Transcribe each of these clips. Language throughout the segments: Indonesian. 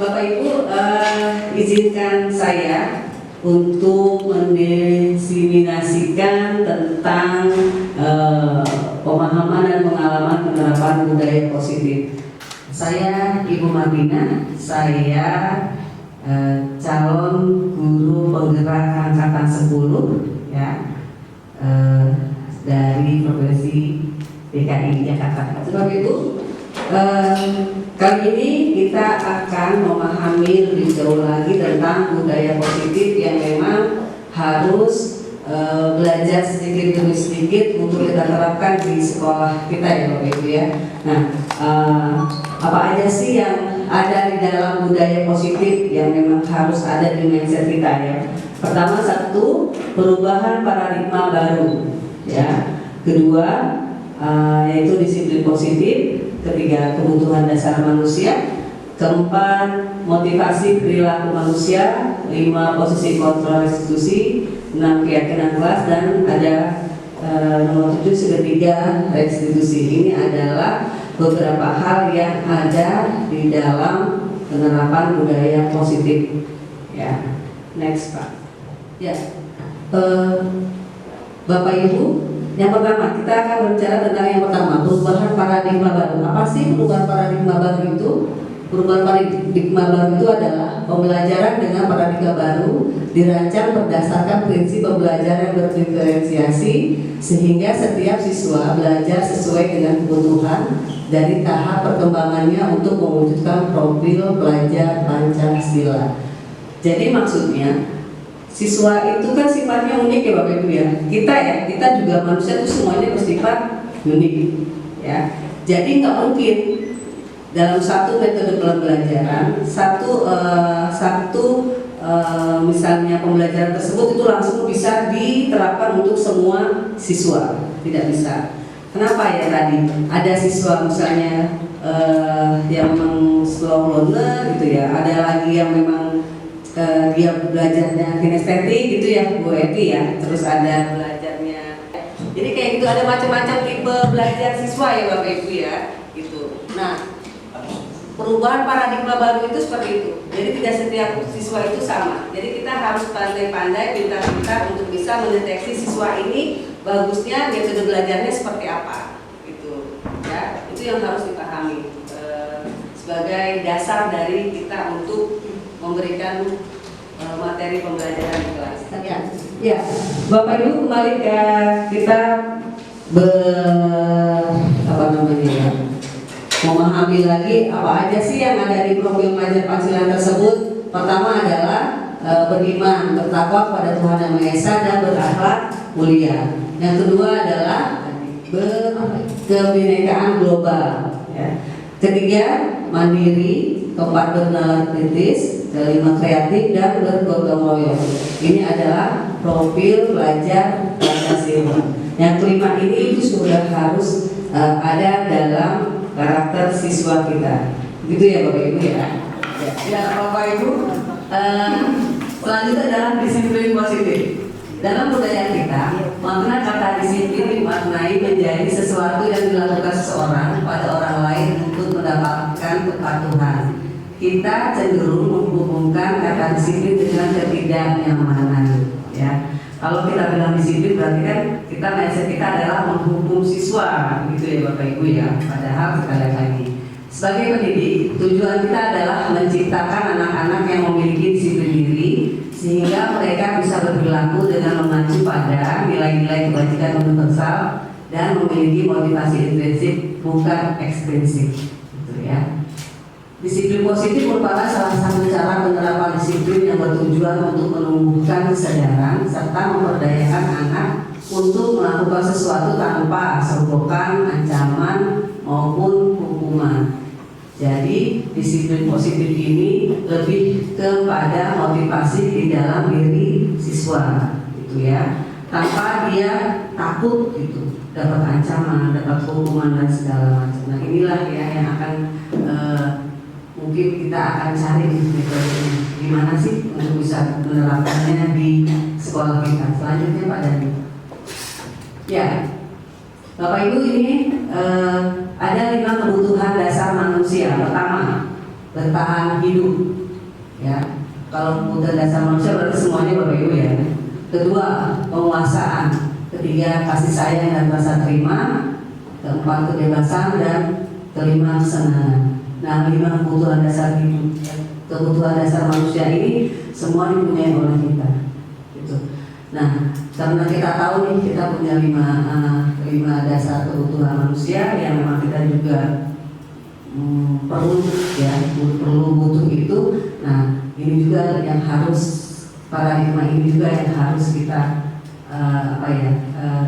Bapak Ibu, izinkan saya untuk mendiseminasikan tentang pemahaman dan pengalaman penerapan budaya positif. Saya Ibu Martina, saya calon guru penggerak angkatan 10 ya, dari Provinsi DKI Jakarta. Sebab itu kali ini kita akan memahami lebih jauh lagi tentang budaya positif yang memang harus belajar sedikit demi sedikit untuk kita terapkan di sekolah kita ya Bapak Ibu ya. Nah, apa aja sih yang ada di dalam budaya positif yang memang harus ada di mindset kita ya? Pertama, satu, perubahan paradigma baru ya. Kedua, yaitu disiplin positif. Ketiga, kebutuhan dasar manusia. Keempat, motivasi perilaku manusia. 5, posisi kontrol restitusi. 6, keyakinan kelas. Dan ada nomor 7, segitiga restitusi. Ini adalah beberapa hal yang ada di dalam penerapan budaya positif. Ya, next Pak. Ya, Bapak Ibu, yang pertama kita akan berbicara tentang yang pertama, perubahan paradigma baru. Apa sih perubahan paradigma baru itu? Perubahan paradigma baru itu adalah pembelajaran dengan paradigma baru dirancang berdasarkan prinsip pembelajaran berdiferensiasi sehingga setiap siswa belajar sesuai dengan kebutuhan dari tahap perkembangannya untuk mewujudkan profil pelajar Pancasila. Jadi maksudnya siswa itu kan sifatnya unik ya Bapak Ibu ya. Kita juga manusia itu semuanya bersifat unik ya. Jadi nggak mungkin dalam satu metode pembelajaran misalnya pembelajaran tersebut itu langsung bisa diterapkan untuk semua siswa, tidak bisa. Kenapa ya tadi ada siswa misalnya yang memang slow learner gitu ya, ada lagi yang memang dia belajarnya kinestetik gitu ya Bu Eti ya, terus ada belajarnya, jadi kayak gitu, ada macam-macam tipe belajar siswa ya Bapak Ibu ya gitu. Nah, perubahan paradigma baru itu seperti itu, jadi tidak setiap siswa itu sama, jadi kita harus pandai-pandai, pintar-pintar untuk bisa mendeteksi siswa ini bagusnya metode belajarnya seperti apa gitu ya. Itu yang harus dipahami sebagai dasar dari kita untuk memberikan materi pembelajaran di kelas. Ya, Bapak Ibu, kembali ke kita memahami lagi apa aja sih yang ada di profil pelajar Pancasila tersebut. Pertama adalah beriman, bertakwa kepada Tuhan Yang Maha Esa dan berakhlak mulia. Yang kedua adalah kebinekaan global. Ya. Ketiga, mandiri. Keempat, bernalar kritis. Kelima, kreatif dan bergotong royong. Ini adalah profil pelajar Pancasila. Yang kelima ini itu sudah harus ada dalam karakter siswa kita. Begitu ya Bapak Ibu ya. Ya Bapak Ibu, selanjutnya adalah disiplin positif. Dalam budaya kita, makna kata disiplin dimaknai menjadi sesuatu yang dilakukan seseorang pada orang lain untuk mendapatkan kepatuhan. Kita cenderung menghubungkan kata disiplin dengan ketidaknyamanan. Ya, kalau kita bilang disiplin berarti kan kita mindset kita adalah menghukum siswa, gitu ya Bapak Ibu ya. Padahal kita lihat lagi, sebagai pendidik, tujuan kita adalah menciptakan anak-anak yang memiliki disiplin diri sehingga mereka bisa berperilaku dengan mengacu pada nilai-nilai kebajikan universal dan memiliki motivasi intrinsik bukan ekstrinsik, gitu ya. Disiplin positif merupakan salah satu cara penerapan disiplin yang bertujuan untuk menumbuhkan kesadaran serta memperdayakan anak untuk melakukan sesuatu tanpa serbokan, ancaman maupun hukuman. Jadi disiplin positif ini lebih kepada motivasi di dalam diri siswa, gitu ya, tanpa dia takut gitu, dapat ancaman, dapat hukuman dan segala macam. Nah inilah ya yang akan mungkin kita akan cari metodenya gimana sih untuk bisa menerapkannya di sekolah kita. Selanjutnya Pak Dani. Ya, Bapak Ibu, ini ada 5 kebutuhan dasar manusia. Pertama, bertahan hidup. Ya, kalau kebutuhan dasar manusia berarti semuanya Bapak Ibu ya. Kedua, penguasaan. Ketiga, kasih sayang dan rasa terima. Keempat, kebebasan. Dan kelima, kesenangan. Nah, 5 kebutuhan dasar hidup, kebutuhan dasar manusia ini semua dipunyai oleh kita. Gitu. Nah, karena kita tahu nih kita punya 5 dasar kebutuhan manusia yang memang kita juga perlu butuh itu. Nah, ini juga yang harus, paradigma ini juga yang harus kita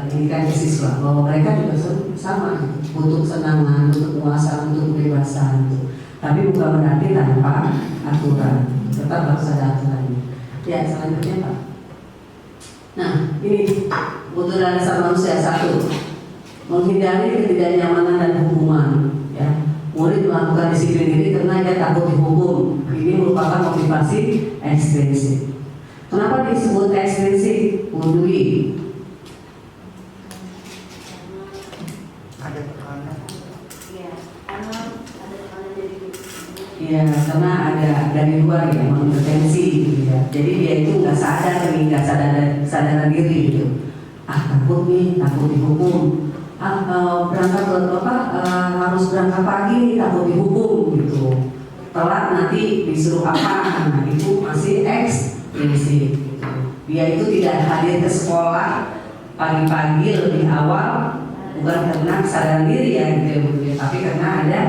indikan ke siswa bahwa mereka juga sama butuh kesenangan, butuh kepuasan, butuh kebebasan gitu. Tapi bukan berarti tanpa aturan, tetap harus ada aturannya. Ya, selanjutnya Pak. Nah, ini kebutuhan dasar manusia. 1, menghindari ketidaknyamanan dan hukuman. Ya, murid melakukan disiplin diri karena dia takut dihukum. Ini merupakan motivasi ekstrinsik. Kenapa disebut ekstrinsik? Dwi. Ada tekanan. Iya, karena ada tekanan dari Iya, karena ada dari luar ya, mengintervensi gitu ya. Jadi dia itu nggak sadar diri gitu. Takut nih, takut dihukum. Berangkat harus berangkat pagi nih, takut dihukum gitu. Telat nanti disuruh apa? Nah, itu masih ekstrinsik gitu. Dia itu tidak hadir ke sekolah pagi-pagi lebih awal bukan karena kesadaran diri ya gitu, tapi karena ada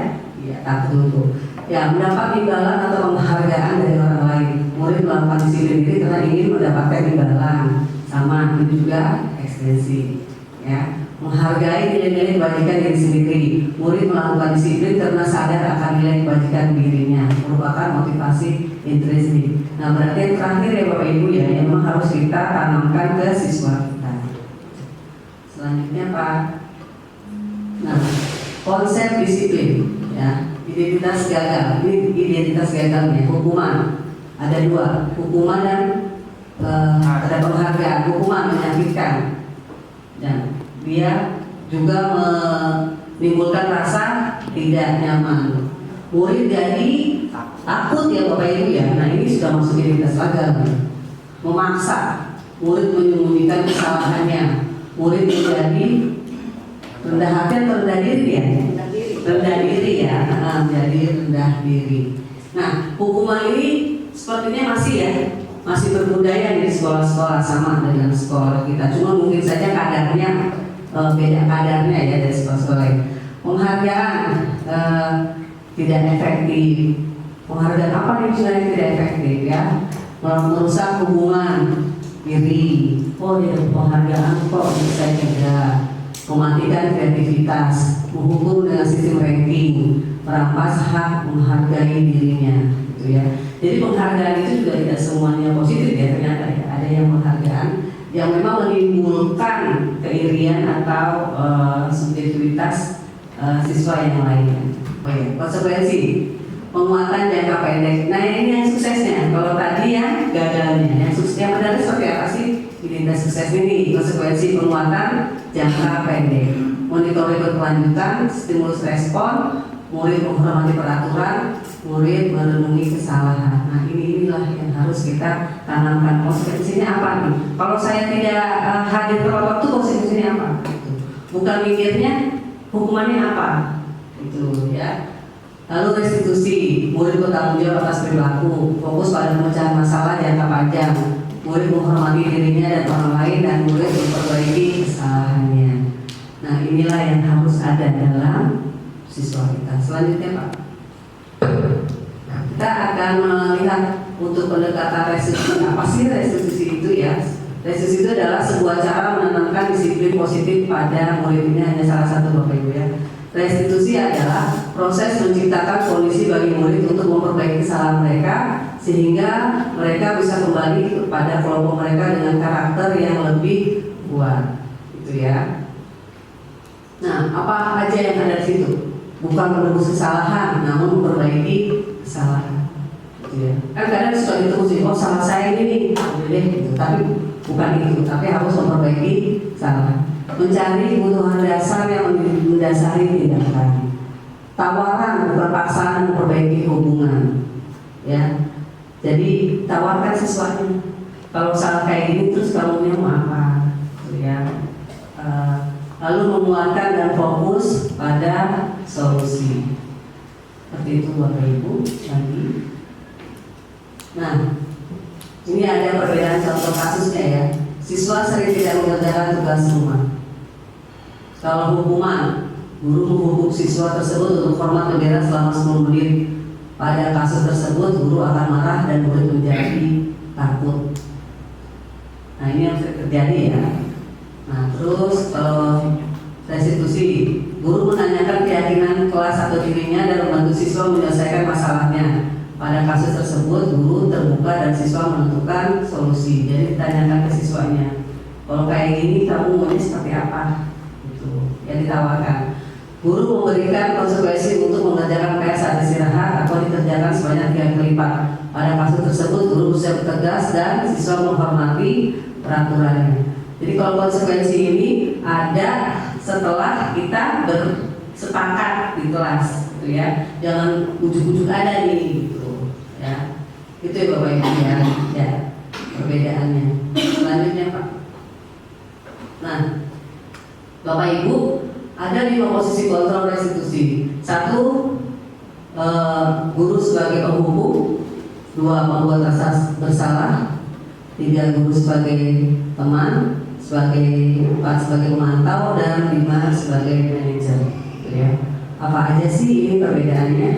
ya takut itu. Ya, mendapat imbalan atau penghargaan dari orang lain. Murid melakukan disiplin diri karena ingin mendapatkan imbalan. Sama, itu juga ekstensi. Ya, menghargai nilai-nilai kebajikan diri sendiri. Murid melakukan disiplin karena sadar akan nilai kebajikan dirinya, merupakan motivasi intrinsik. Nah, berarti yang terakhir ya Bapak Ibu ya, yang memang harus kita tanamkan ke siswa kita. Selanjutnya Pak. Nah, konsep disiplin ya. Identitas gagal, ini identitas gagalnya. Hukuman ada 2, hukuman dan ada penghargaan. Hukuman menyakitkan dan dia juga menimbulkan rasa tidak nyaman. Murid jadi takut ya Bapak Ibu ya. Nah, ini sudah masuk identitas gagal. Memaksa murid menyembunyikan kesalahannya. Murid menjadi rendah hati atau rendah diri ya. Rendah diri ya, jadi rendah diri. Nah, hukuman ini sepertinya masih berbudaya di sekolah-sekolah, sama dengan sekolah kita. Cuma mungkin saja kadarnya beda kadarnya ya dari sekolah-sekolah lain. Penghargaan tidak efektif. Penghargaan apa nih misalnya tidak efektif ya? Merusak hubungan diri. Oh ya, penghargaan kok bisa juga. Mematikan kreativitas, menghukum dengan sistem ranking, merampas hak menghargai dirinya, gitu ya. Jadi penghargaan itu juga tidak semuanya positif ya, ternyata ya. Ada yang penghargaan yang memang menimbulkan keirian atau subjektivitas siswa yang lainnya. Oh ya, konsekuensi penguatan jangka pendek. Nah, ini yang suksesnya. Kalau tadi yang gagalnya, yang suksesnya benar seperti apa sih? Identitas sukses ini konsekuensi penguatan jangka pendek, monitoring berkelanjutan, stimulus respon, murid menghormati peraturan, murid merenungi kesalahan. Nah, inilah yang harus kita tanamkan. Konsekuensinya apa nih? Kalau saya tidak hadir tepat waktu, konsekuensinya apa? Bukan mikirnya hukumannya apa, gitu ya. Lalu restitusi, murid bertanggung jawab atas perilaku, fokus pada pemecahan masalah jangka panjang. Murid menghormati dirinya dan orang lain, dan murid memperbaiki kesalahannya. Nah, inilah yang harus ada dalam siswa kita. Selanjutnya Pak, kita akan melihat untuk pendekatan restitusi. Apa sih restitusi itu ya? Restitusi itu adalah sebuah cara menanamkan disiplin positif pada murid. Ini hanya salah satu Bapak Ibu ya. Restitusi adalah proses menciptakan kondisi bagi murid untuk memperbaiki kesalahan mereka, sehingga mereka bisa kembali kepada kelompok mereka dengan karakter yang lebih kuat, gitu ya. Nah, apa aja yang ada di situ? Bukan menebus kesalahan, namun memperbaiki kesalahan, gitu ya. Kan kadang suka ditebus, oh salah saya ini nih, deh, gitu. Tapi bukan itu, tapi harus memperbaiki kesalahan. Mencari kebutuhan dasar yang mendasari tindakan. Tawaran bukan paksaan memperbaiki hubungan. ya. Jadi tawarkan siswanya. Kalau salah kayak gini terus kamu mau apa, gitu ya. Lalu menguatkan dan fokus pada solusi. Seperti itu Bapak Ibu lagi. Nah, ini ada perbedaan contoh kasusnya ya. Siswa sering tidak mengerjakan tugas rumah. Kalau hukuman, guru menghukum siswa tersebut untuk hormat bendera selama 10 menit. Pada kasus tersebut, guru akan marah dan murid menjadi takut. Nah, ini yang terjadi ya. Nah, terus kalau restitusi, guru menanyakan keyakinan kelas atau dirinya dan membantu siswa menyelesaikan masalahnya. Pada kasus tersebut, guru terbuka dan siswa menentukan solusi. Jadi ditanyakan ke siswanya, kalau kayak gini kamu maunya seperti apa? Gitu, yang ditawarkan. Guru memberikan konsekuensi untuk mengerjakan PR saat istirahat atau dikerjakan sebanyak 3 kali lipat. Pada kasus tersebut, guru bisa tegas dan siswa menghormati peraturannya. Jadi kalau konsekuensi ini ada setelah kita bersepakat di kelas, gitu ya. Jangan ujuk-ujuk ada nih, gitu ya. Itu ya Bapak Ibu ya, perbedaannya. Selanjutnya Pak. Nah, Bapak Ibu, ada 5 posisi kontrol restitusi. 1, guru sebagai penghukum. 2, membuat rasa bersalah. 3, guru sebagai teman, sebagai 4 sebagai pemantau, dan 5 sebagai manajer. Gitu ya. Apa aja sih ini perbedaannya?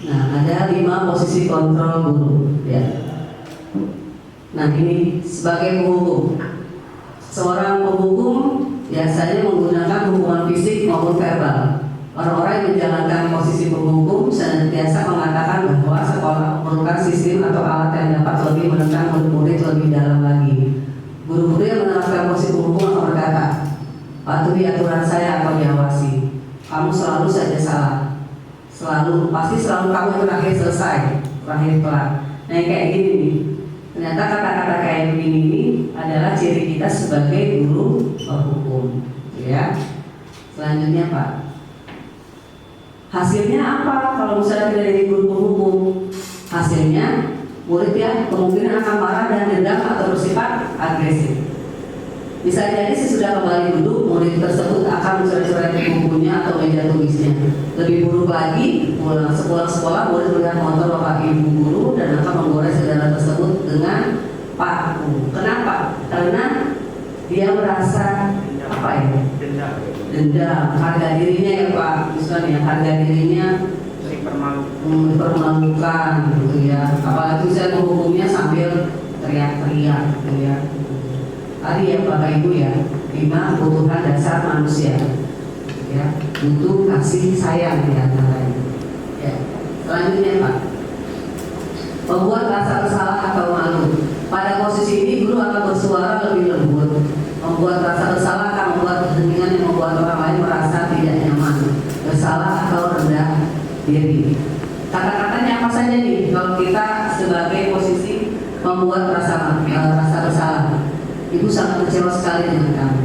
Nah, ada 5 posisi kontrol guru ya. Nah, ini sebagai penghukum. Seorang penghukum biasanya menggunakan hukuman fisik maupun verbal. Orang-orang yang menjalankan posisi penghukum senantiasa mengatakan bahwa sekolah memerlukan sistem atau alat yang dapat lebih menekan murid-murid lebih dalam lagi. Guru-guru yang menerapkan posisi penghukum akan berkata, patuhi aturan saya atau diawasi. Kamu selalu saja salah. Pasti selalu kamu yang terakhir selesai, terakhir kelar. Nah, yang kayak gini nih. Ternyata kata-kata kayak begini ini adalah ciri kita sebagai guru penghukum, gitu ya. Selanjutnya Pak, hasilnya apa kalau misalnya tidak jadi guru penghukum? Hasilnya murid ya kemungkinan akan marah dan dendam atau bersifat agresif. Bisa jadi sesudah kembali duduk, murid tersebut akan mencoret-coret bukunya atau meja tulisnya. Lebih buruk lagi, sepulang sekolah murid melihat motor bapak ibu guru dan akan menggores kendaraan tersebut dengan paku. Kenapa? Karena dia merasa apa ya? Dendam. Harga dirinya ya Pak, misalnya ya, harga dirinya dipermalukan, gitu ya. Apalagi saya menghukumnya sambil teriak-teriak, gitu ya. Tadi ya Bapak Ibu ya, 5 kebutuhan dasar manusia ya, butuh kasih sayang di antaranya ya. Selanjutnya Pak, membuat rasa bersalah atau malu. Pada posisi ini guru akan bersuara lebih lembut. Membuat rasa bersalah akan membuat keheningan yang membuat orang lain merasa tidak nyaman, bersalah atau rendah diri. Kata-katanya apa saja nih kalau kita sebagai posisi membuat rasa bersalah? Ibu sangat kecewa sekali dengan kamu.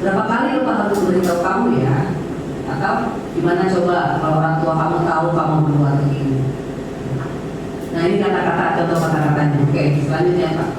Berapa kali Bapak harus beritahu kamu ya? Atau gimana coba kalau orang tua kamu tahu kamu berbuat begini? Nah, ini kata-kata, contoh kata-katanya. Oke, selanjutnya Pak.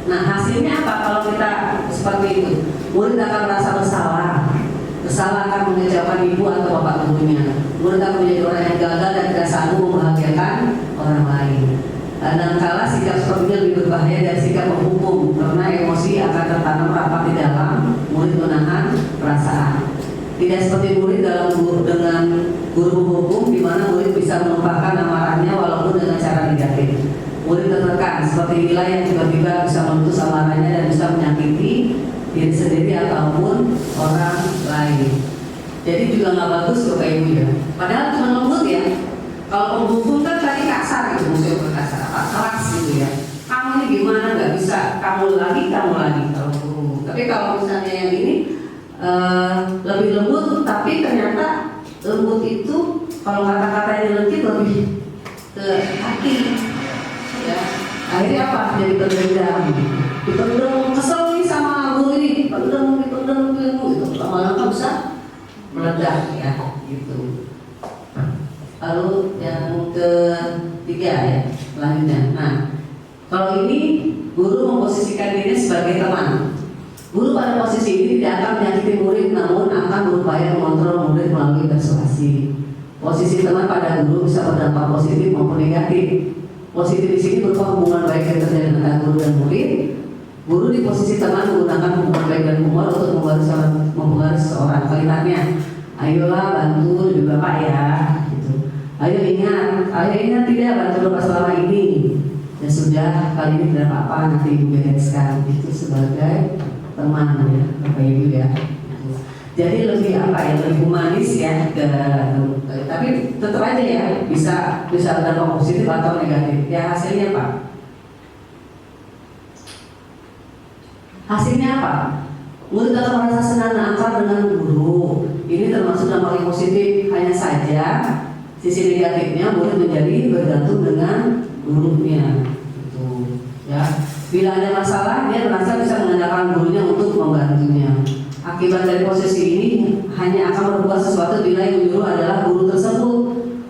Nah, hasilnya apa kalau kita seperti itu? Murid akan merasa bersalah. Bersalah akan mengecewakan ibu atau bapak gurunya. Murid akan menjadi orang yang gagal dan tidak sanggup membahagiakan orang lain. Kadangkala sikap sepertinya lebih berbahaya dari sikap menghukum, karena emosi akan tertanam rapat di dalam murid menahan perasaan. Tidak seperti murid dengan guru menghukum, di mana murid bisa menumpahkan amarahnya walaupun dengan cara negatif. Murid tertekan seperti nilai yang tiba-tiba bisa memutus amarahnya dan bisa menyakiti diri sendiri ataupun orang lain. Jadi juga nggak bagus Bapak Ibu ya. Padahal cuma lembut ya. Kalau penghukum kan tadi kasar gitu, musuh kasar, keras gitu ya. Kamu ini gimana, nggak bisa, kamu lagi kalau penghukum. Tapi kalau misalnya yang ini lebih lembut, tapi ternyata lembut itu kalau kata-katanya lembut lebih ke hati. Ya. Akhirnya apa? Jadi pendendam. Dipendam, kesel nih sama guru ini, dipendam gitu. Lama-lama bisa meledak ya, gitu. Lalu yang ketiga ya, selanjutnya. Nah, kalau ini guru memposisikan diri sebagai teman. Guru pada posisi ini tidak akan menyakiti murid, namun akan berupaya mengontrol murid melalui persuasi. Posisi teman pada guru bisa berdampak positif maupun negatif. Positif di sini berupa hubungan baik yang terjadi antara guru dan murid. Guru di posisi teman menggunakan hubungan baik dan humor untuk mempengaruhi seseorang. Kalimatnya, ayolah bantu lebih bapak ya. Gitu. Ayo ingat tidak bantu bapak selama ini. Ya sudah, kali ini tidak apa-apa, nanti ibu bereskan. Itu sebagai teman ya, bapak ibu ya. Jadi lebih apa ya, lebih humanis ya. Tapi tetap aja ya, bisa berdampak positif atau negatif. Ya hasilnya apa? Hasilnya apa? Murid akan merasa senang dan akrab dengan guru. Ini termasuk dampak yang positif. Hanya saja sisi negatifnya murid menjadi bergantung dengan gurunya. Gitu, ya. Bila ada masalah, dia merasa bisa mengandalkan gurunya untuk membantunya. Akibat dari posisi ini hanya akan berbuat sesuatu bila yang menyuruh adalah guru tersebut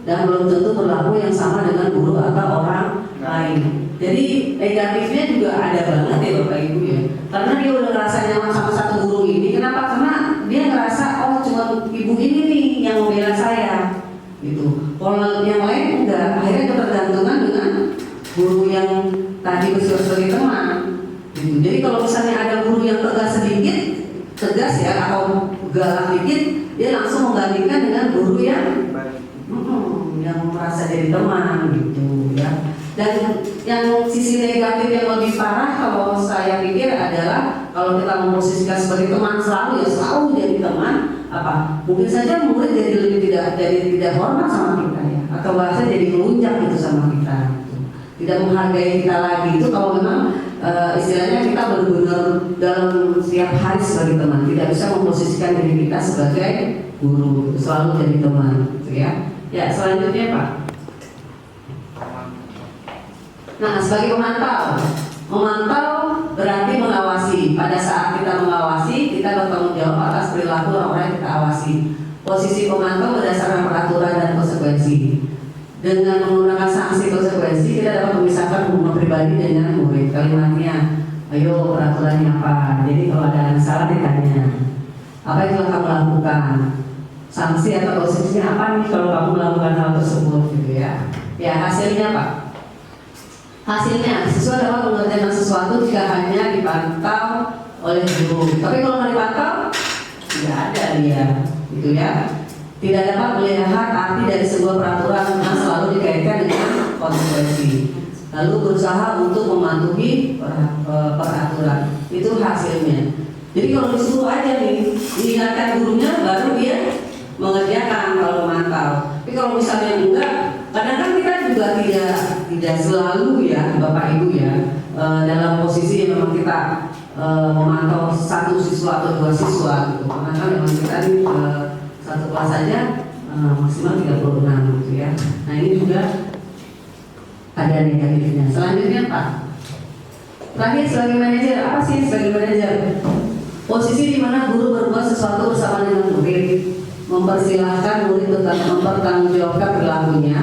dan belum tentu berlaku yang sama dengan guru atau orang lain. Jadi negatifnya juga ada banget ya Bapak Ibu ya. Karena dia udah ngerasa nyaman sama satu guru ini. Kenapa? Karena dia ngerasa oh cuma ibu ini nih yang membela saya. Gitu. Kalau yang lain enggak, akhirnya ketergantungan dengan guru yang tadi bersifat sebagai teman. Gitu. Jadi kalau misalnya ada guru yang tegas ya atau galak dikit, dia langsung menggantikan dengan guru yang merasa jadi teman gitu ya. Dan yang sisi negatif yang lebih parah kalau saya pikir adalah kalau kita memposisikan sebagai teman selalu jadi teman, apa mungkin saja murid jadi tidak hormat sama kita ya, atau bahasa jadi melunjak gitu sama kita, tidak menghargai kita lagi. Itu kalau memang istilahnya kita benar-benar dalam setiap hari sebagai teman, tidak bisa memposisikan diri kita sebagai guru, selalu jadi teman gitu ya. Ya selanjutnya Pak. Nah, sebagai memantau berarti mengawasi. Pada saat kita mengawasi, kita bertanggung jawab atas perilaku orang yang kita awasi. Posisi pemantau berdasarkan peraturan dan konsekuensi. Dengan menggunakan sanksi konsekuensi, kita dapat memisahkan hubungan pribadi dengan murid. Kalimatnya, ayo peraturannya apa? Jadi kalau ada yang salah ditanya, apa yang telah kamu lakukan? Sanksi atau konsekuensinya apa nih kalau kamu melakukan hal tersebut gitu ya? Ya hasilnya Pak. Hasilnya, siswa dapat mengerjakan sesuatu jika hanya dipantau oleh guru. Tapi kalau nggak dipantau, tidak ada dia, gitu ya. Tidak dapat melihat arti dari sebuah peraturan yang selalu dikaitkan dengan konsekuensi. Lalu berusaha untuk mematuhi peraturan. Itu hasilnya. Jadi kalau disuruh aja nih, diingatkan gurunya, baru dia mengerjakan kalau memantau. Tapi kalau misalnya enggak, kadang kan kita juga tidak selalu ya Bapak Ibu ya dalam posisi yang memang kita memantau satu siswa atau dua siswa gitu. Karena kan memang kita ini satu kelas saja maksimal 36 gitu ya. Nah ini juga ada negatifnya. Selanjutnya Pak. Terakhir sebagai manajer, apa sih sebagai manajer? Posisi di mana guru berbuat sesuatu bersama dengan murid, mempersilahkan murid untuk mempertanggungjawabkan perilakunya,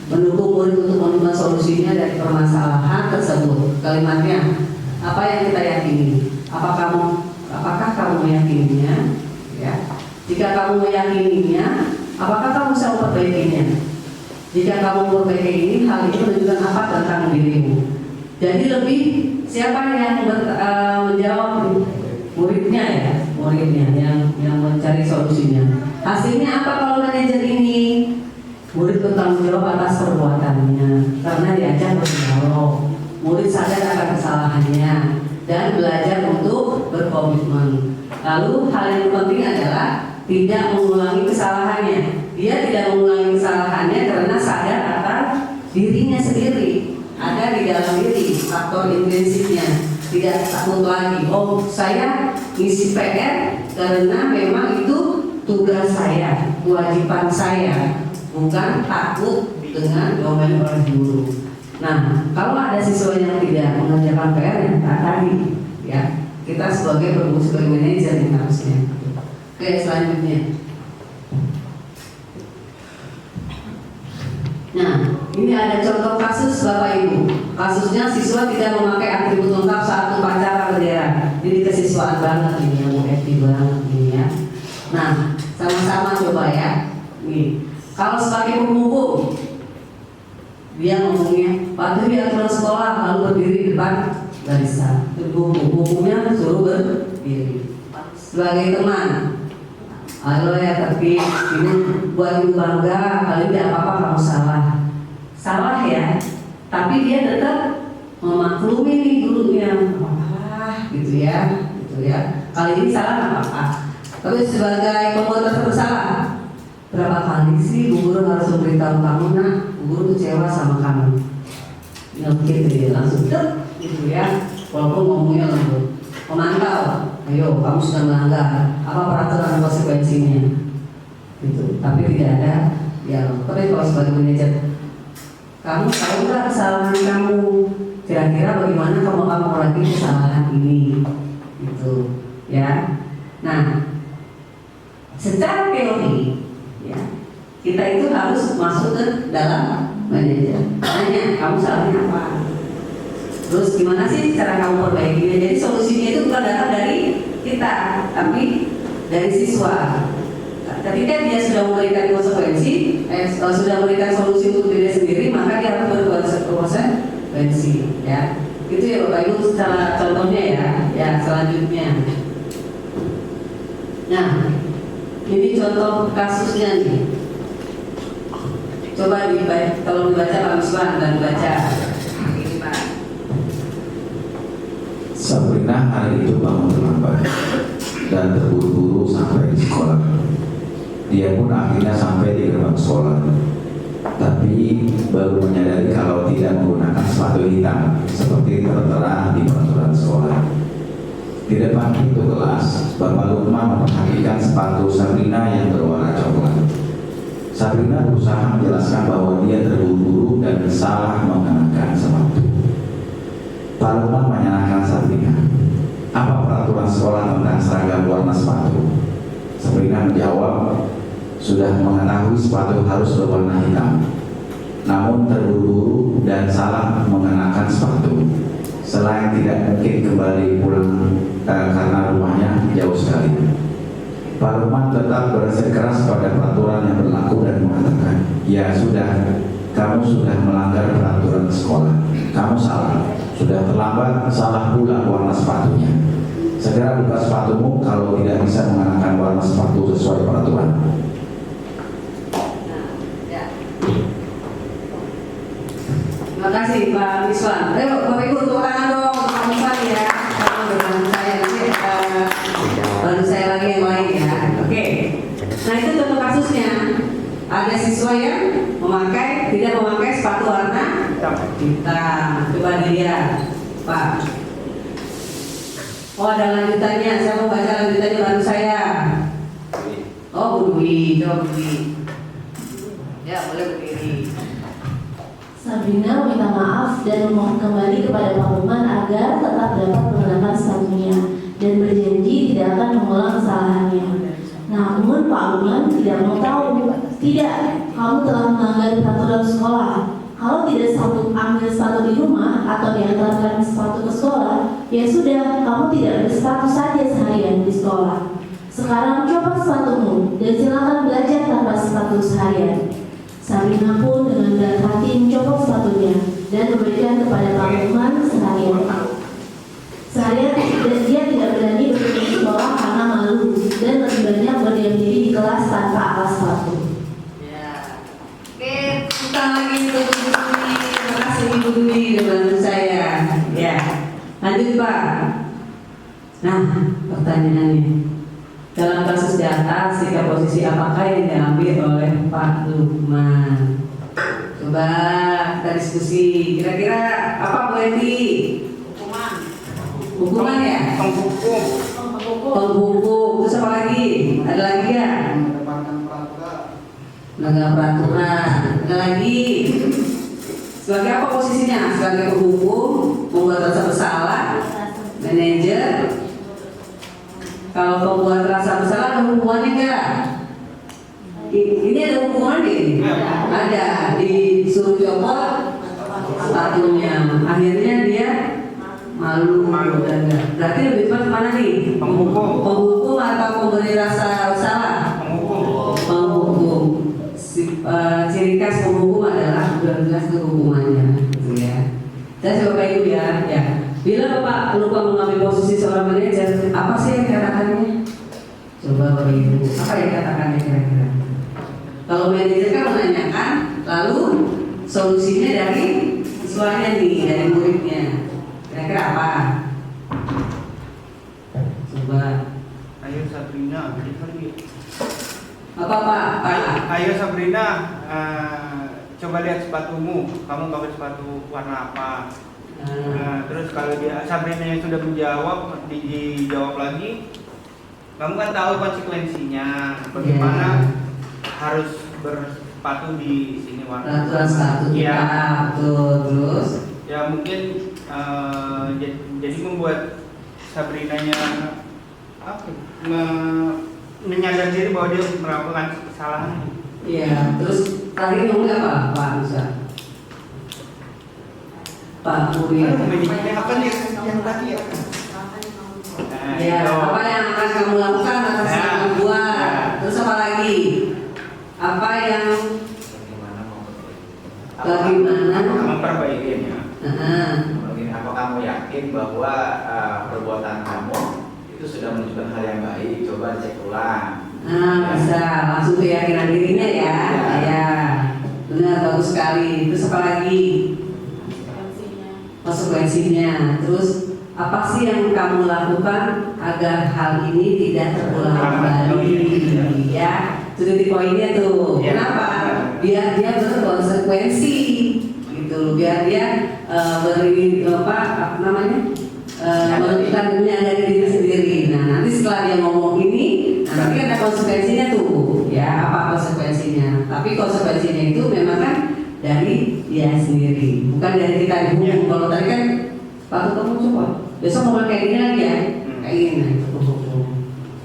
mendukung murid untuk menemukan solusinya dari permasalahan tersebut. Kalimatnya, apa yang kita yakini? Apakah kamu meyakininya? Ya. Jika kamu meyakininya, apakah kamu bisa memperbaikinya? Jika kamu memperbaiki ini, hal itu menunjukkan apa tentang dirimu. Jadi lebih siapa yang menjawab? Muridnya ya, yang mencari solusinya. Hasilnya apa kalau manajer ini? Murid bertanggung jawab atas perbuatannya karena diajak berdialog. Murid sadar akan kesalahannya dan belajar untuk berkomitmen. Lalu hal yang penting adalah tidak mengulangi kesalahannya. Dia tidak mengulangi kesalahannya karena sadar akan dirinya sendiri. Ada di dalam diri faktor intrinsiknya. Tidak takut lagi. Oh, saya ngisi PR karena memang itu tugas saya, kewajiban saya, bukan takut dengan domain oleh guru. Nah, kalau ada siswa yang tidak mengerjakan PR yang tadi, ya kita sebagai berfungsi sebagai manajer yang harusnya. Oke, selanjutnya. Nah, ini ada contoh kasus Bapak Ibu. Kasusnya siswa tidak memakai atribut lengkap saat upacara bendera. Jadi kesiswaan banget ini ya, Bu Evi banget ini ya. Nah, sama-sama coba ya. Nih, kalau sebagai pemukul, dia ngomongnya patuhi aturan sekolah lalu berdiri di depan barisan. Bukunya suruh berdiri. Sebagai teman, halo ya, tapi ini buat ibu bangga, kali tidak apa-apa kamu salah. Salah ya, tapi dia tetap memaklumi nih gurunya, gitu ya. Kali ini salah nggak apa-apa. Tapi sebagai pembuat tersebut salah, berapa kali sih bu guru harus memberitahu kamu, nak, bu guru kecewa sama kamu. Gitu ya, langsung gitu ya, walaupun ngomongnya lembut. Memantau, ayo kamu sudah melanggar, apa peraturan konsekuensinya, gitu. Tapi tidak ada dialog. Tapi kalau sebagai manajer, kamu tahu nggak kesalahan kamu? Kira-kira bagaimana kamu akan mengurangi kesalahan ini, gitu, ya. Nah, secara teori, ya, kita itu harus masuk ke dalam manajer. Tanya, kamu salahnya apa? Terus gimana sih cara kamu perbaikinya? Jadi solusinya itu bukan datang dari kita, tapi dari siswa. Ketika dia sudah memberikan konsekuensi, sudah memberikan solusi untuk diri sendiri, maka dia harus berkonsekuensi. Ya, itu ya Bapak Ibu secara contohnya ya. Ya, selanjutnya. Nah, ini contoh kasusnya nih. Coba dibaca, tolong dibaca Pak Miswan dan dibaca. Sabrina hari itu bangun terlambat dan terburu-buru sampai di sekolah. Dia pun akhirnya sampai di gerbang sekolah, tapi baru menyadari kalau tidak menggunakan sepatu hitam seperti tertera di peraturan sekolah. Di depan pintu kelas, Bapak Lukman memperhatikan sepatu Sabrina yang berwarna coklat. Sabrina berusaha menjelaskan bahwa dia terburu-buru dan salah mengenakan sepatu. Pak Lukman menyalahkan Sabrina. Apa peraturan sekolah tentang seragam warna sepatu? Sabrina menjawab, sudah mengetahui sepatu harus berwarna hitam, namun terburu-buru dan salah mengenakan sepatu. Selain tidak mungkin kembali pulang karena rumahnya jauh sekali. Pak Lukman tetap bersikeras pada peraturan yang berlaku dan mengatakan, ya sudah, kamu sudah melanggar peraturan sekolah. Kamu salah, sudah terlambat, salah pula warna sepatunya. Segera buka sepatumu kalau tidak bisa mengenakan warna sepatu sesuai peraturan. Terima kasih Pak Miswan. Ayo Bapak Ibu tepuk tangan dong untuk Pak Miswan ya. Kamu dengan saya nanti baru saya lagi yang lain ya. Oke. Nah itu contoh kasusnya. Ada siswa yang tidak memakai sepatu warna hitam. Coba dilihat, Pak. Oh ada lanjutannya. Saya mau baca lanjutannya baru saya. Oh Bu Dwi, coba Bu Dwi. Ya boleh berdiri. Sabrina meminta maaf dan memohon kembali kepada Pak Lukman agar tetap dapat mengenakan sepatunya dan berjanji tidak akan mengulang kesalahannya. Namun Pak Lukman tidak mau tahu. Tidak, kamu telah melanggar peraturan sekolah. Kalau tidak sanggup ambil sepatu di rumah atau diantarkan sepatu ke sekolah, ya sudah, kamu tidak bersepatu saja seharian di sekolah. Sekarang coba sepatumu dan silakan belajar tanpa sepatu seharian. Sabrina pun dengan berat hati mencoba sepatunya dan memberikan kepada Pak Lukman seharian. Dan dia tidak berani pergi ke sekolah karena malu dan lebih banyak berdiam diri di kelas tanpa alas sepatu. Ya. Oke, kita lagi untuk Bu Dwi. Terima kasih Ibu Dwi udah bantu saya. Ya, lanjut Pak. Nah, pertanyaannya. Dalam kasus di atas, sikap posisi apakah yang diambil oleh Pak Lukman? Coba kita diskusi. Kira-kira apa Bu Eti? Hukuman ya? Penghukum. Terus apa lagi? Ada lagi ya? Melanggar peraturan. Ada lagi? Sebagai apa posisinya? Sebagai penghukum, membuat rasa bersalah, manajer. Kalau pembuat rasa bersalah ada hukumannya enggak? ini ada hukuman nih, ada disuruh copot sepatunya, akhirnya dia malu dan enggak. Berarti lebih tepat mana nih? Penghukum atau pemberi rasa bersalah? Penghukum. Ciri khas penghukum adalah jelas hukumannya, gitu ya. Saya coba Ibu ya. Bila Bapak lupa mengambil posisi seorang manajer, apa sih yang katakannya? Coba Bapak Ibu, apa yang katakannya kira-kira? Kalau manajer kan menanyakan, lalu solusinya dari siswanya nih, dari muridnya. Kira-kira apa? Coba. Ayo Sabrina, beli kali. Apa Pak? Ayo Sabrina, coba lihat sepatumu. Kamu pakai sepatu warna apa? Terus kalau dia Sabrina yang sudah menjawab, dijawab lagi. Kamu kan tahu konsekuensinya. Bagaimana harus bersepatu di sini warna. Peraturan sepatu kita, betul. Terus? Ya mungkin jadi membuat Sabrinanya menyadari diri bahwa dia melakukan kesalahan. Iya, terus tadi ngomong apa Pak Musa? Pak Puri. Apa nih yang tadi ya? Ya, apa yang akan kamu lakukan atas nama buat? Terus apa lagi? Apa yang bagaimana memperbaikinya? Apa kamu yakin bahwa perbuatan kamu itu sudah menunjukkan hal yang baik? Coba cek ulang. Bisa langsung keyakinan dirinya ya. Ya, benar, bagus sekali. Terus apa lagi? Konsekuensinya. Terus apa sih yang kamu lakukan agar hal ini tidak terulang kembali? Ya, itu titik poinnya tuh. Kenapa? Biar dia berkonsekuensi, gitu. Biar dia menentukan menyadari diri sendiri. Nah, nanti setelah dia ngomong ini, nanti ada konsekuensinya tuh. Ya, apa konsekuensinya? Tapi konsekuensinya itu memang kan dari dia sendiri, bukan dari kita dihukum. Kalau tadi kan waktu kamu coba besok mau kayak gini lagi ya, kayak gini.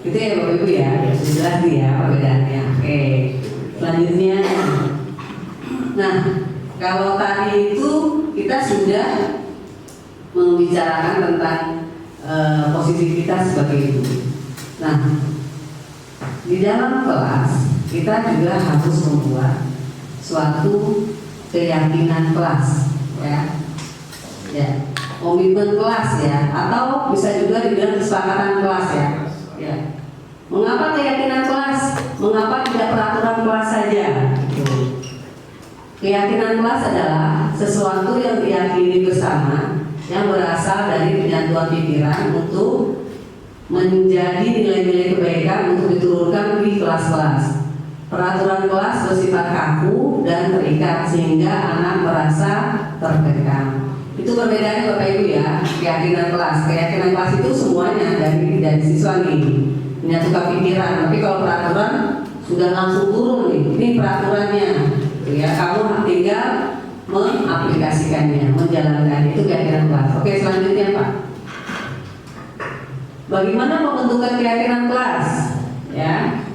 Itu ya Bapak Ibu ya, jelas nih ya perbedaannya. Oke, selanjutnya. Nah, kalau tadi itu kita sudah membicarakan tentang posisi kita sebagai ibu. Nah, di dalam kelas kita juga harus membuat suatu keyakinan kelas, ya, komitmen kelas ya, atau bisa juga dibilang kesepakatan kelas ya. Mengapa keyakinan kelas? Mengapa tidak peraturan kelas saja? Keyakinan kelas adalah sesuatu yang diyakini bersama, yang berasal dari penyatuan pikiran untuk menjadi nilai-nilai kebaikan untuk diturunkan di kelas-kelas. Peraturan kelas bersifat kaku dan terikat sehingga anak merasa terkekang. Itu perbedaannya Bapak Ibu ya, keyakinan kelas. Keyakinan kelas itu semuanya dari siswa nih, menyatukan pikiran. Tapi kalau peraturan sudah langsung turun nih, ini peraturannya. Ya, kamu tinggal mengaplikasikannya, menjalankannya. Itu keyakinan kelas. Oke, selanjutnya Pak. Bagaimana pembentukan keyakinan kelas? Ya.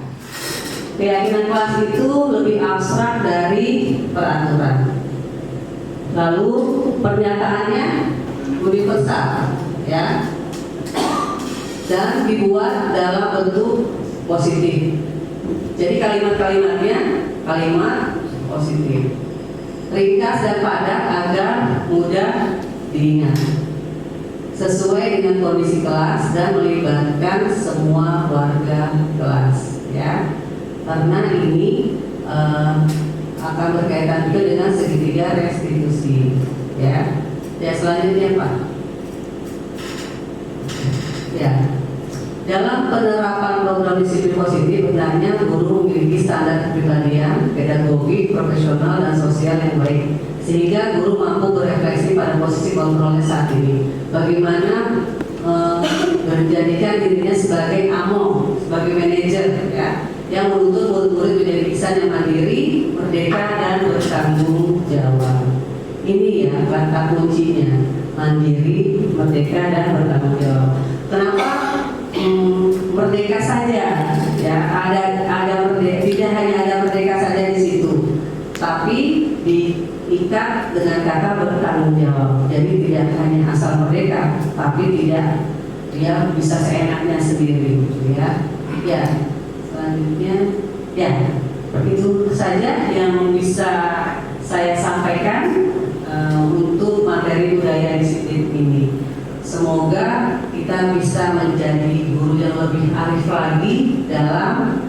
Keyakinan kelas itu lebih abstrak dari peraturan. Lalu pernyataannya universal, ya, dan dibuat dalam bentuk positif. Jadi kalimat-kalimatnya kalimat positif, ringkas dan padat agar mudah diingat, sesuai dengan kondisi kelas dan melibatkan semua warga kelas, ya. Karena ini akan berkaitan juga dengan segitiga restitusi, ya. Ya, selanjutnya Pak. Ya, dalam penerapan program disiplin positif, hendaknya guru memiliki standar kepribadian, pedagogi, profesional dan sosial yang baik, sehingga guru mampu berefleksi pada posisi kontrolnya saat ini. Bagaimana menjadikan dirinya sebagai AMO, sebagai manajer, ya, yang menuntut murid-murid menjadi insan yang mandiri, merdeka dan bertanggung jawab. Ini ya kata kuncinya, mandiri, merdeka dan bertanggung jawab. Kenapa merdeka saja? Ya, ada merdeka, tidak hanya ada diikat dengan kata bertanggung jawab. Jadi tidak hanya asal merdeka, tapi tidak dia bisa seenaknya sendiri, gitu ya. Ya, selanjutnya ya itu saja yang bisa saya sampaikan untuk materi budaya disiplin ini. Semoga kita bisa menjadi guru yang lebih arif lagi dalam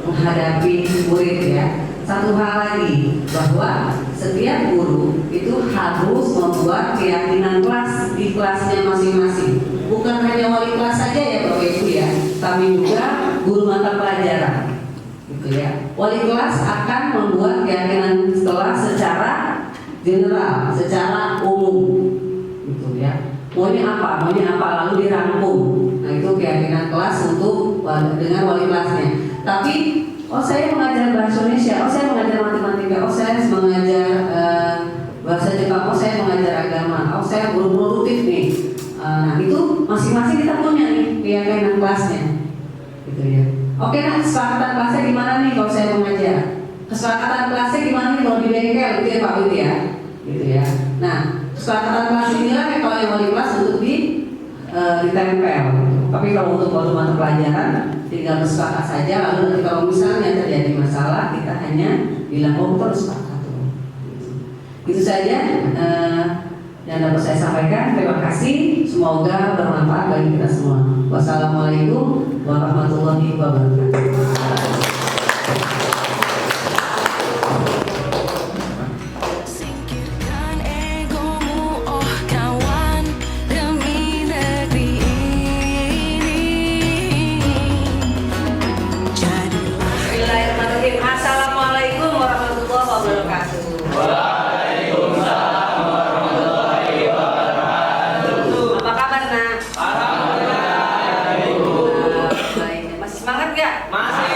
menghadapi murid ya. Satu hal lagi, bahwa setiap guru itu harus membuat keyakinan kelas di kelasnya masing-masing. Bukan hanya wali kelas saja ya Bapak Ibu ya, tapi juga guru mata pelajaran. Gitu ya. Wali kelas akan membuat keyakinan kelas secara general, secara umum. Gitu ya. Maunya apa lalu dirangkum. Nah, itu keyakinan kelas untuk dengan wali kelasnya. Tapi saya mengajar bahasa Indonesia, saya mengajar matematika, saya mengajar bahasa Jepang, saya mengajar agama, saya guru produktif nih. Nah, itu masing-masing kita punya nih keyakinan kelasnya, gitu ya. Oke, nah kesepakatan kelasnya gimana nih kalau saya mengajar? Kesepakatan kelasnya gimana nih kalau di bengkel, gitu ya Pak Wid ya, gitu ya. Nah, kesepakatan kelas inilah kalau yang wali kelas untuk ditempel. Tapi kalau untuk mata pelajaran tinggal bersepakat saja. Lalu nanti kalau misalnya terjadi masalah kita hanya bilang terus sepakat. Itu saja yang dapat saya sampaikan. Terima kasih. Semoga bermanfaat bagi kita semua. Wassalamualaikum warahmatullahi wabarakatuh. Singkirkan egomu, oh kawan, demi negeri ini. Jadilah Bismillahirrahmanirrahim. Assalamualaikum warahmatullahi wabarakatuh. Waalaikumsalam warahmatullahi wabarakatuh. Apa kabar nak? Alhamdulillah, Ibu. Baik. Masih semangat nggak? Masih.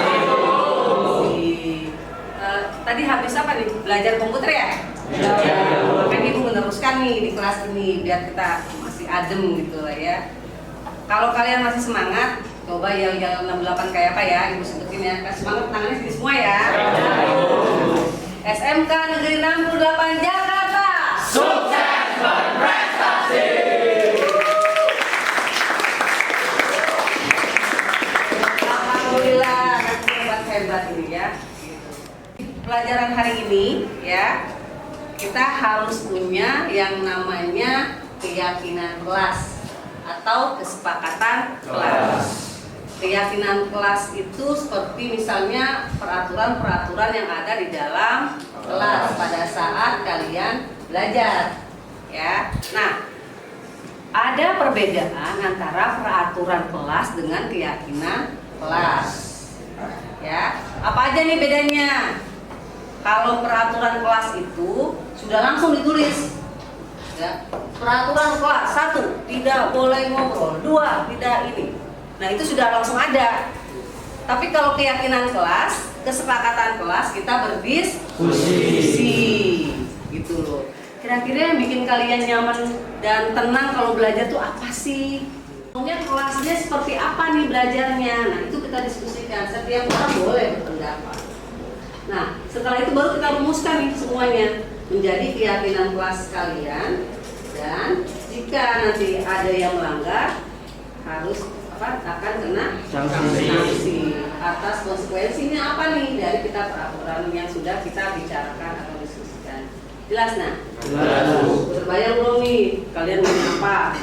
Tadi habis apa nih? Belajar komputer ya? Iya. Kan Ibu meneruskan nih di kelas ini biar kita masih adem gitu lah ya. Kalau kalian masih semangat, coba yel-yel 68 kayak apa ya? Ibu sebutin ya. Kasih semangat tangannya sini semua ya. SMK Negeri 68 Jakarta. Sukses berprestasi. Alhamdulillah, hebat ini ya. Pelajaran hari ini ya, kita harus punya yang namanya keyakinan kelas atau kesepakatan kelas. Keyakinan kelas itu seperti misalnya peraturan-peraturan yang ada di dalam kelas pada saat kalian belajar ya. Nah, ada perbedaan antara peraturan kelas dengan keyakinan kelas ya. Apa aja nih bedanya? Kalau peraturan kelas itu sudah langsung ditulis ya. Peraturan kelas 1, tidak boleh ngobrol. 2, tidak ini. Nah, itu sudah langsung ada. Tapi kalau keyakinan kelas, kesepakatan kelas, kita berdiskusi gitu loh. Kira-kira yang bikin kalian nyaman dan tenang kalau belajar tuh apa sih? Mungkin kelasnya seperti apa nih belajarnya? Nah, itu kita diskusikan. Setiap orang boleh berpendapat. Nah, setelah itu baru kita rumuskan nih semuanya menjadi keyakinan kelas kalian. Dan jika nanti ada yang melanggar, harus akan kena sanksi. Atas konsekuensinya apa nih dari kita peraturan yang sudah kita bicarakan atau diskusikan. Jelas nah? Jelas. Terbayang belum nih? Kalian maunya apa?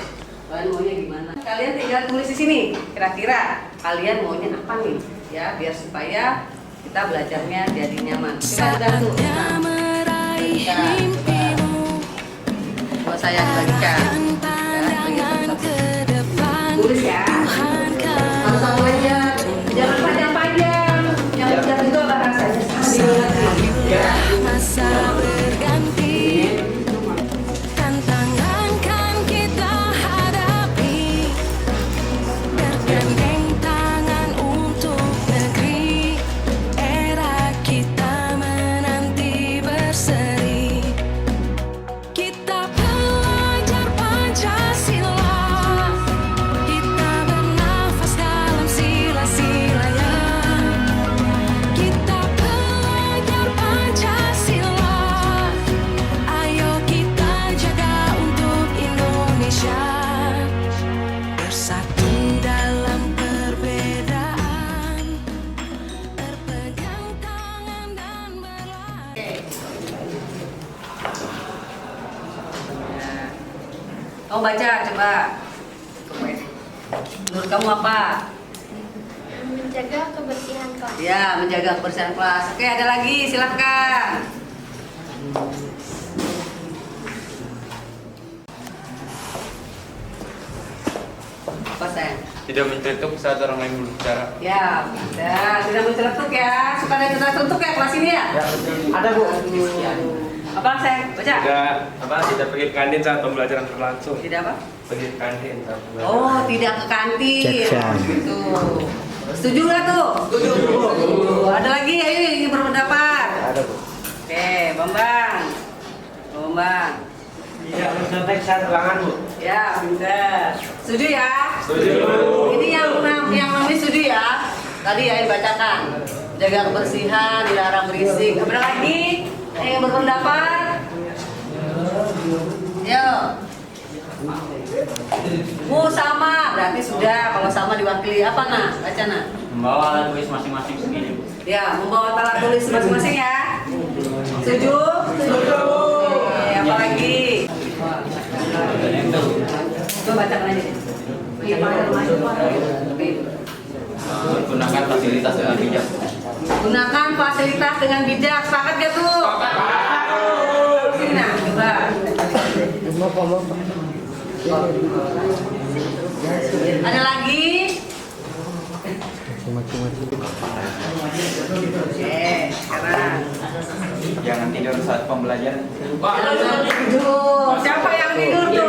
Kalian maunya gimana? Kalian tinggal tulis di sini. Kira-kira kalian maunya apa nih? Ya, biar supaya kita belajarnya jadi nyaman. Kita udah tuh. saatnya meraih mimpimu. Buat saya bagikan. Pandangan ke depan. Tulis ya. Satu aja. Jangan panjang-panjang. Yang udah itu bahasanya sambil Masa berganti, tantangan kan kita hadapi, bergandeng tangan untuk negeri, era kita menanti berseri. Kita belajar Pancasila, kita Kamu baca coba. Menurut kamu apa? Menjaga kebersihan kelas. Ya, menjaga kebersihan kelas. Oke, ada lagi, silahkan. Apa sayang? Tidak menceletuk saat orang lain berbicara. Ya, tidak menceletuk ya. Suka ada celetuk ya kelas ini ya? Ada Bu. Apa sayang? Baca. Tidak pergi ke kantin saat pembelajaran berlangsung. Tidak apa? Pergi ke kantin saat pembelajaran. Oh, tidak ke kantin. Gitu. Setuju nggak tuh? Setuju. Ada lagi, ayo yang ingin berpendapat. Ada Bu. Oke, Bambang. Bambang. Tidak mencontek saat ulangan Bu. Ya, pintar. Setuju ya? Setuju. Ini yang namanya setuju ya. Tadi ya dibacakan. Jaga kebersihan, dilarang berisik. Ada lagi yang berpendapat? Yo. Sama, berarti sudah. Kalau sama diwakili apa nak? Baca nak. Membawa alat tulis masing-masing sendiri. Ya, membawa alat tulis masing-masing ya. Setuju? Setuju. Apa lagi? Coba bacakan aja. Gunakan fasilitas dengan bijak. Gunakan fasilitas dengan bijak. Sepakat gak tuh? Sini nah, coba. Ada lagi? Oke, sekarang. Jangan tidur saat pembelajaran. Jangan tidur. Siapa yang tidur tuh?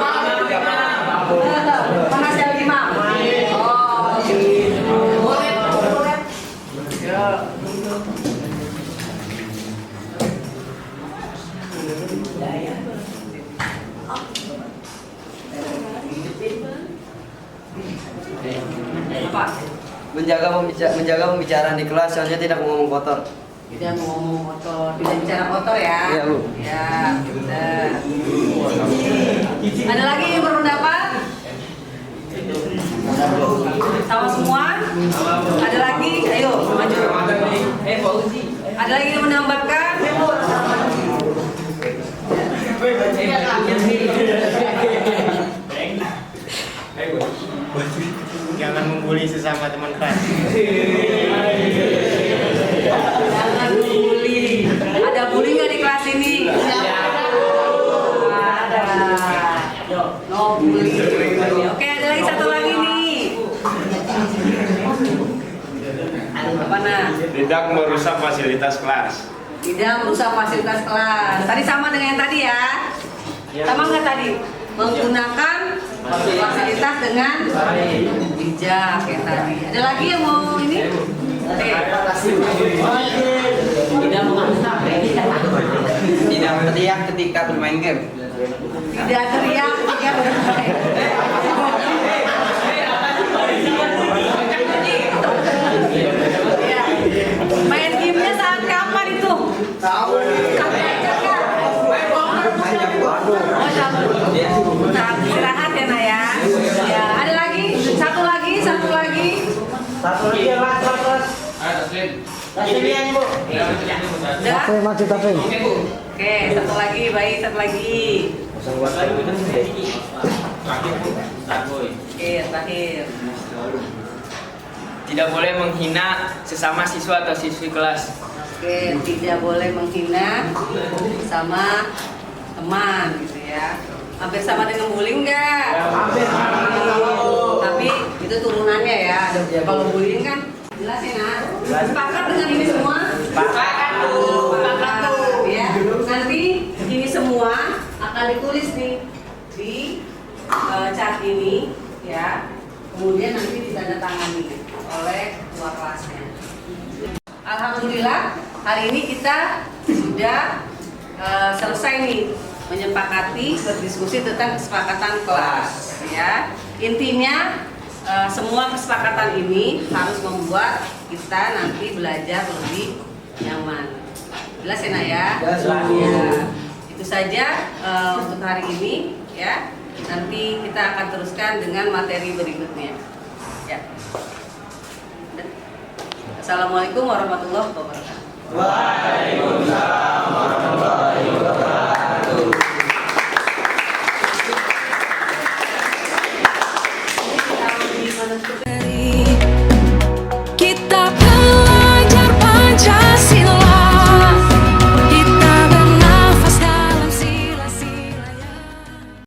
Mana saya lima? Oh, boleh. Ya. Apa? Menjaga pembicaraan di kelas, soalnya tidak ngomong kotor. Tidak mau ngomong kotor, tidak bicara kotor ya. Iya, Bu. Ya, benar. Ada lagi yang berpendapat? Sama semua? Ada lagi? Ayo, maju. Ada lagi yang menambahkan? Jangan membuli sesama teman kelas. Jangan bully. Ada bully nggak di kelas ini? Ada. No bully. Oke, ada lagi satu lagi nih. Apa nah? Tidak merusak fasilitas kelas. Tidak merusak fasilitas kelas. Tadi sama dengan yang tadi ya? Sama nggak tadi? Menggunakan fasilitas dengan bijak kayak tadi. Ada lagi yang mau ini? Oke. Tidak teriak ketika bermain game. Tidak teriak ketika bermain. Ya. Main gamenya saat kapan itu? Tahu. Sampai aja kan? Oh, saat istirahat ya nak ya. Ya, ada lagi? Satu lagi. Udah? Oke, satu lagi, baik, satu lagi. Oke, terakhir. Tidak boleh menghina sesama siswa atau siswi kelas. Oke, tidak boleh menghina sama teman gitu ya. Hampir sama dengan bullying nggak? Hampir. Tapi itu turunannya ya. Kalau bullying kan jelas ya nak. Sepakat dengan ini semua? Sepakat tuh. Ya. Nanti ini semua akan ditulis nih di chart ini ya. Kemudian nanti ditandatangani oleh ketua kelasnya. Alhamdulillah hari ini kita sudah selesai nih menyepakati berdiskusi tentang kesepakatan kelas ya. Intinya semua kesepakatan ini harus membuat kita nanti belajar lebih nyaman. Jelas ya nak ya? Ya. Itu saja untuk hari ini ya. Nanti kita akan teruskan dengan materi berikutnya. Ya. Assalamualaikum warahmatullahi wabarakatuh. Waalaikumsalam.